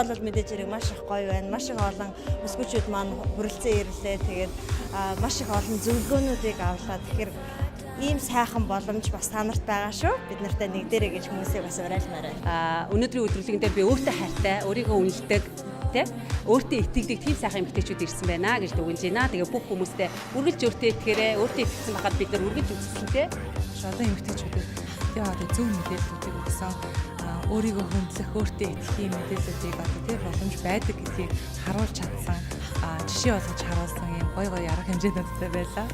бол мэдээж хэрэг маш их гоё байна. Маш их олон өсгөөчүүд маань хүрэлцэн ирлээ. Тэгээд маш их олон зөвлөгөөнүүдийг авлаа. Тэгэхээр ийм сайхан боломж бас та нарт байгаа шүү. Бид нартай нэгдэрэй гэж хүмүүсийг бас уриалмаар байна. Өнөөдрийн өдрөлгөндөө би өөртөө хайртай, өөрийгөө үнэлдэг, тэ өөртөө итгэдэг тийм сайхан эмэгтэйчүүд ирсэн байна гэж дүгнэж байна. Тэгээ бүх хүмүүстээ үргэлж өөртөө итгээрэй. Өөртөө итгэсэн байхад бид нар үргэлж үзэсгэлэнтэй. Одоо эмэгтэйчүүдэд одоо зөв мэдээллүүдийг өгсөн, өөрийгөө хүндлэх, өөртөө итгэхийн мэдээллүүдийг одоо тэр боломж байдаг гэдгийг харуулж чадсан, жишээ болгож харуулсан юм гоё арга хэмжээнүүдтэй байлаа.